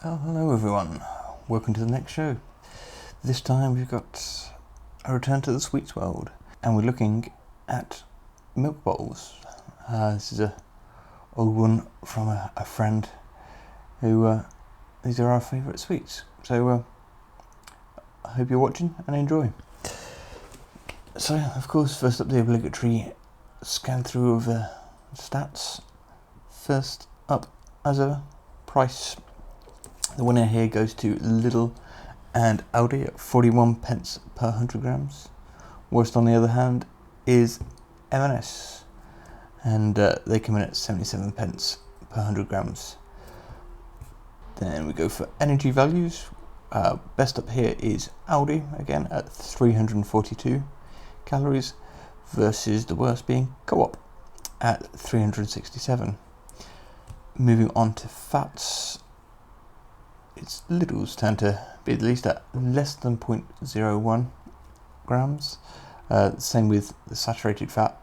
Oh, hello everyone. Welcome to the next show. This time we've got a return to the sweets world, and we're looking at milk bowls. This is a old one from a friend who these are our favourite sweets. So I hope you're watching and enjoy. So of course, first up the obligatory scan through of the stats. First up, as a price, the winner here goes to Lidl and Aldi at 41 pence per 100 grams. Worst, on the other hand, is M&S, and they come in at 77 pence per 100 grams. Then we go for energy values. Best up here is Aldi, again at 342 calories, versus the worst being Co-op at 367. Moving on to fats, it's Lidl's turn to be at least at less than 0.01 grams. Same with the saturated fat,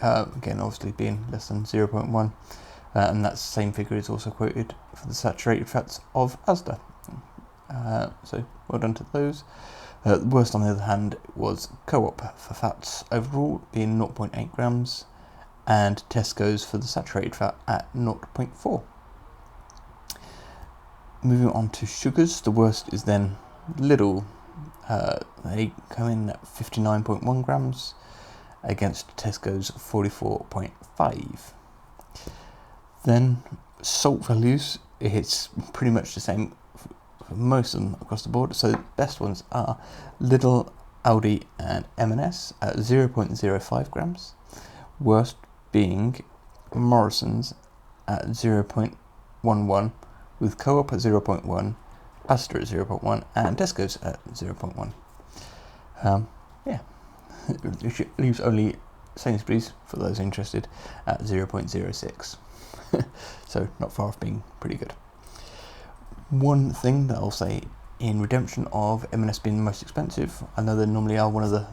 again obviously being less than 0.1, and that same figure is also quoted for the saturated fats of Asda. So well done to those. The worst, on the other hand, was Co-op for fats overall, being 0.8 grams, and Tesco's for the saturated fat at 0.4. Moving on to sugars, the worst is then Lidl. They come in at 59.1 grams against Tesco's 44.5. Then salt values, it's pretty much the same for most of them across the board. So the best ones are Lidl, Aldi and M&S at 0.05 grams. Worst being Morrisons at 0.11, with Co-op at 0.1, Asda at 0.1 and Tesco's at 0.1. Yeah, it leaves only Sainsbury's, for those interested, at 0.06. So not far off being pretty good. One thing that I'll say in redemption of M&S being the most expensive, I know they normally are one of the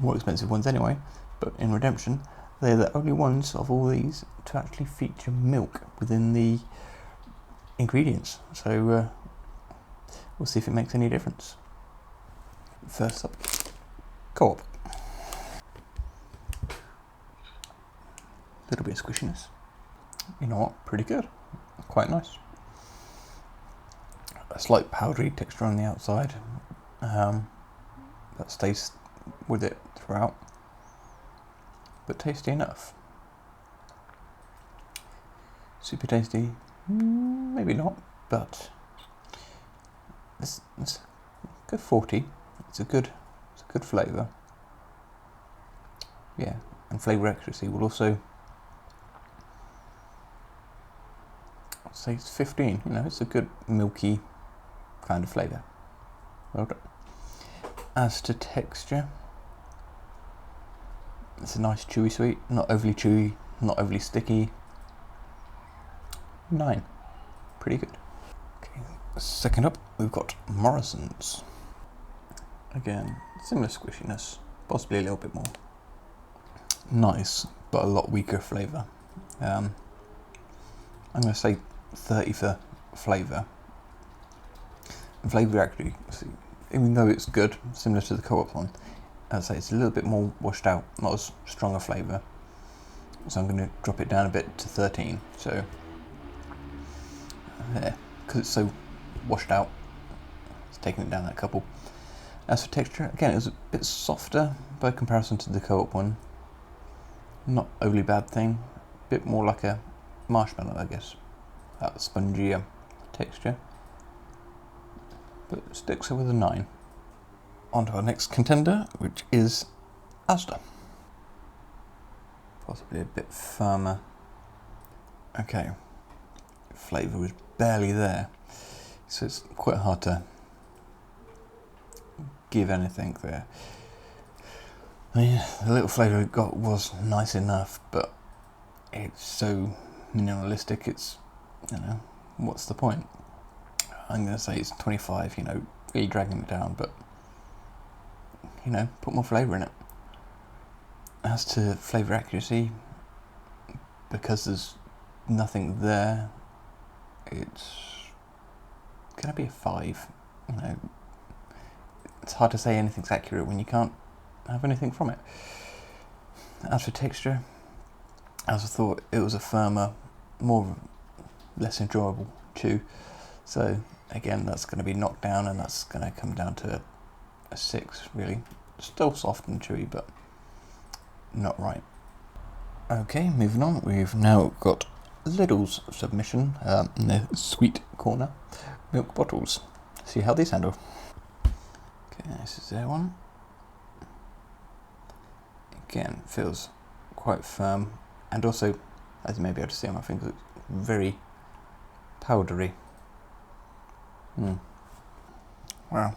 more expensive ones anyway, but in redemption they're the only ones of all these to actually feature milk within the ingredients. So we'll see if it makes any difference. First up, Co-op. Little bit of squishiness. You know what? Pretty good. Quite nice. A slight powdery texture on the outside that stays with it throughout, but tasty enough. Super tasty, maybe not, but it's good 40. It's a good flavour. Yeah, and flavour accuracy will also say it's 15. You know, it's a good milky kind of flavour. Well done. As to texture, it's a nice chewy sweet, not overly chewy, not overly sticky. 9, pretty good. Okay, second up we've got Morrisons. Again, similar squishiness, possibly a little bit more. Nice, but a lot weaker flavour. I'm going to say 30 for flavour. And flavour actually, even though it's good, similar to the Co-op one, I'd say it's a little bit more washed out, not as strong a flavour. So I'm going to drop it down a bit to 13. So yeah, because it's so washed out, it's taking it down that couple. As for texture, again, it was a bit softer by comparison to the Co-op one. Not overly bad thing, a bit more like a marshmallow, I guess. That spongier texture, but it sticks with a 9. On to our next contender, which is Asda. Possibly a bit firmer. Okay, flavour was barely there, so it's quite hard to give anything there. I mean, the little flavour it got was nice enough, but it's so minimalistic, it's, you know, what's the point? I'm going to say it's 25, you know, really dragging it down, but, you know, put more flavour in it. As to flavour accuracy, because there's nothing there, it's going to be a 5. You know, it's hard to say anything's accurate when you can't have anything from it. As for texture, as I thought, it was a firmer, less enjoyable chew. So again, that's going to be knocked down, and that's going to come down to a 6, really. Still soft and chewy, but not right. Okay, moving on. We've now got Lidl's submission in the sweet corner. Milk bottles. See how these handle. Okay, this is their one. Again, feels quite firm, and also, as you may be able to see on my fingers, it's very powdery. Wow.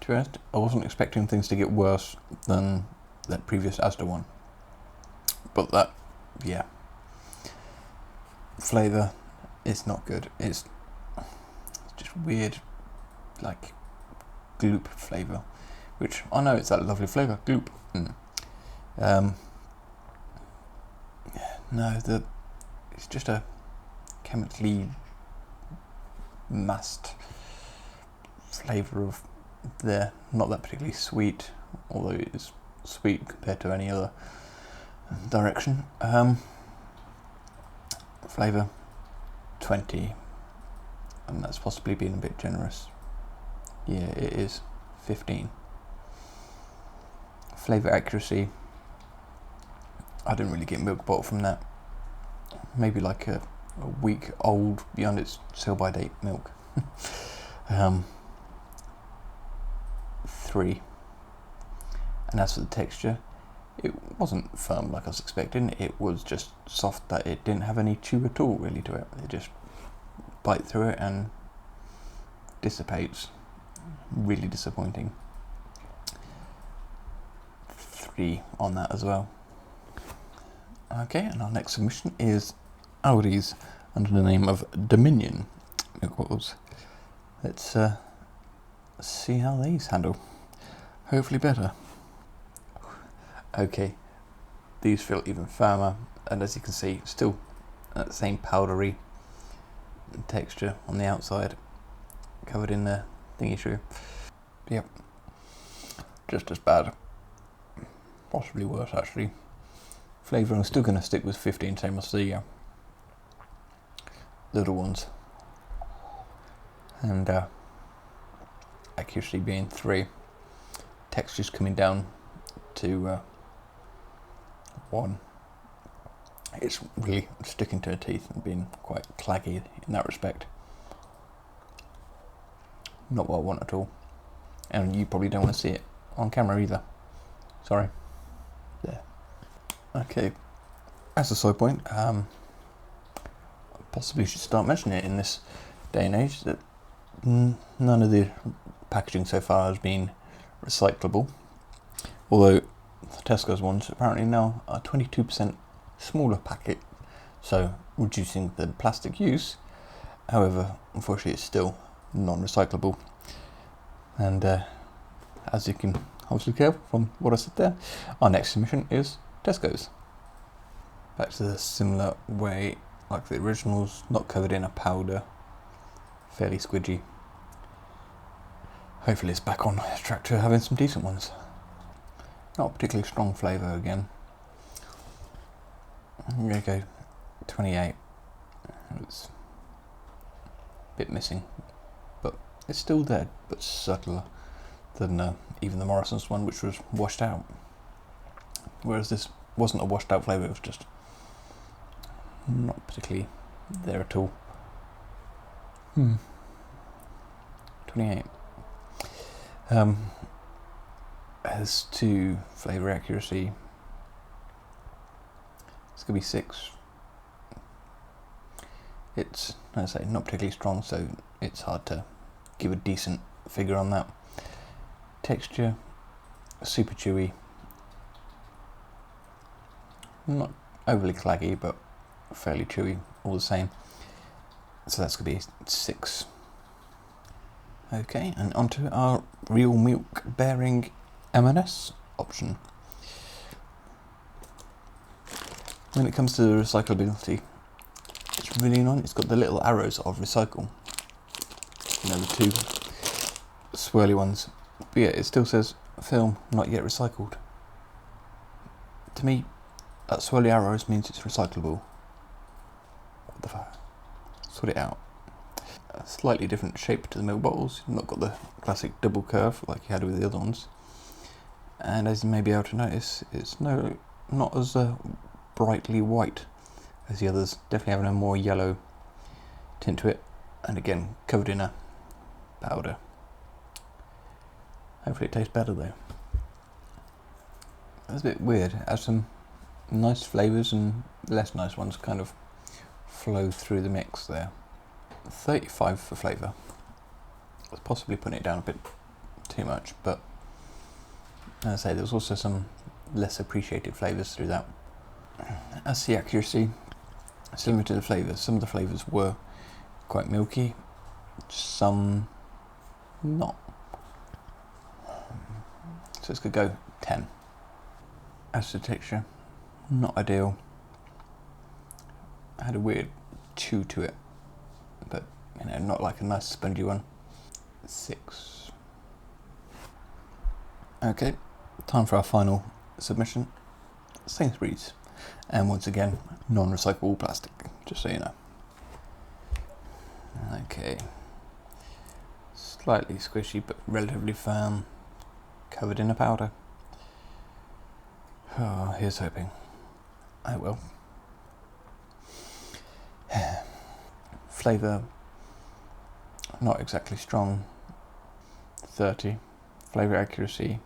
To be honest, I wasn't expecting things to get worse than that previous Asda one. But that, yeah. Flavour, it's not good. It's just weird, like, gloop flavour. Which, I know it's that lovely flavour, gloop. No, it's just a chemically masked flavour of not that particularly sweet, although it is sweet compared to any other direction. Flavour 20, and that's possibly been a bit generous. Yeah, it is 15. Flavour accuracy, I didn't really get milk bottle from that. Maybe like a week old beyond its sell-by date milk. 3. And as for the texture, it wasn't firm like I was expecting. It was just soft, that it didn't have any chew at all really to it. It just bite through it and dissipates. Really disappointing. 3 on that as well. Okay, and our next submission is Aldi's under the name of Dominion milk bottles. Let's see how these handle. Hopefully better. Okay, these feel even firmer, and as you can see, still that same powdery texture on the outside, covered in the thingy shoe. Yep, just as bad. Possibly worse, actually. Flavour, I'm still going to stick with 15, same as the little ones. And accuracy being 3. Texture's coming down to 1. It's really sticking to the teeth and being quite claggy in that respect. Not what I want at all. And you probably don't want to see it on camera either. Sorry. There. Okay. As a side point, I possibly should start mentioning it in this day and age that none of the packaging so far has been recyclable. Although Tesco's ones apparently now are 22% smaller packet, so reducing the plastic use. However, unfortunately, it's still non-recyclable. And as you can obviously tell from what I said there, our next submission is Tesco's. Back to the similar way like the originals, not covered in a powder, fairly squidgy. Hopefully it's back on track to having some decent ones. Not particularly strong flavour again. I'm going to go 28. It's a bit missing, but it's still there, but subtler than even the Morrisons one, which was washed out. Whereas this wasn't a washed out flavour, it was just not particularly there at all. 28. As to flavour accuracy, it's going to be 6. It's, as I say, not particularly strong, so it's hard to give a decent figure on that. Texture, super chewy. Not overly claggy, but fairly chewy all the same. So that's going to be 6. Okay, and onto our real milk bearing M&S option. When it comes to the recyclability, it's really annoying. It's got the little arrows of recycle, you know, the two swirly ones. But yeah, it still says film not yet recycled. To me, that swirly arrows means it's recyclable. What the fuck? Sort it out. A slightly different shape to the milk bottles. You've not got the classic double curve like you had with the other ones. And as you may be able to notice, it's not as brightly white as the others. Definitely having a more yellow tint to it. And again, covered in a powder. Hopefully it tastes better though. That's a bit weird. It has some nice flavours and less nice ones kind of flow through the mix there. 35 for flavour. I was possibly putting it down a bit too much, but as I say, there's also some less appreciated flavours through that. As the accuracy, similar to the flavours, some of the flavours were quite milky, some not. So it's going to go 10. As to texture, not ideal. I had a weird chew to it, but you know, not like a nice spongy one. 6. Okay, time for our final submission. Sainsbury's, and once again, non-recyclable plastic, just so you know. Okay, slightly squishy but relatively firm, covered in a powder. Oh, here's hoping. I will. Flavour, not exactly strong. 30. Flavour accuracy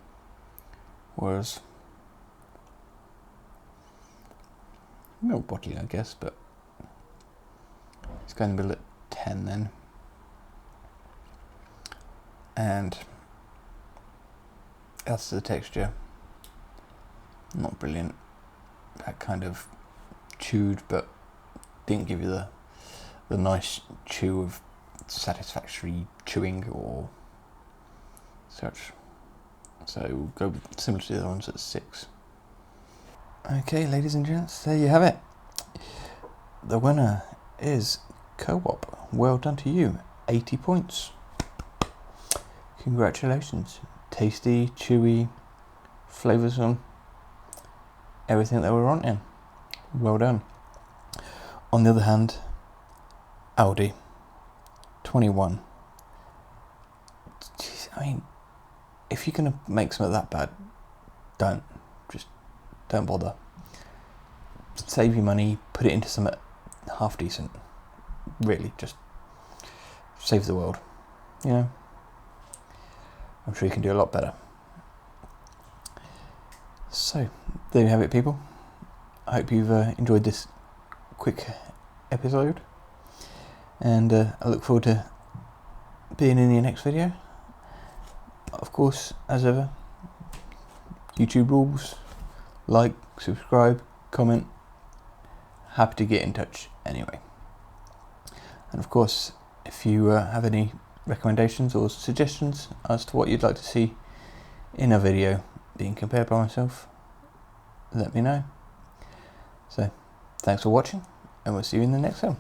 was milk bottle, I guess, but it's going to be at 10 then. And as to the texture, not brilliant. That kind of chewed, but didn't give you the nice chew of satisfactory chewing or such. So we'll go similar to the other ones at 6. Okay, ladies and gents, there you have it. The winner is Co-op. Well done to you. 80 points. Congratulations. Tasty, chewy, flavoursome, everything that we're wanting. Well done. On the other hand, Aldi, 21. Jeez, I mean, if you're going to make something that bad, don't bother. Save your money, put it into something half decent. Really, just save the world. You know, I'm sure you can do a lot better. So, there you have it, people. I hope you've enjoyed this quick episode, and I look forward to being in your next video. Of course, as ever, YouTube rules: like, subscribe, comment. Happy to get in touch anyway. And of course, if you have any recommendations or suggestions as to what you'd like to see in a video being compared by myself, let me know. So, thanks for watching, and we'll see you in the next one.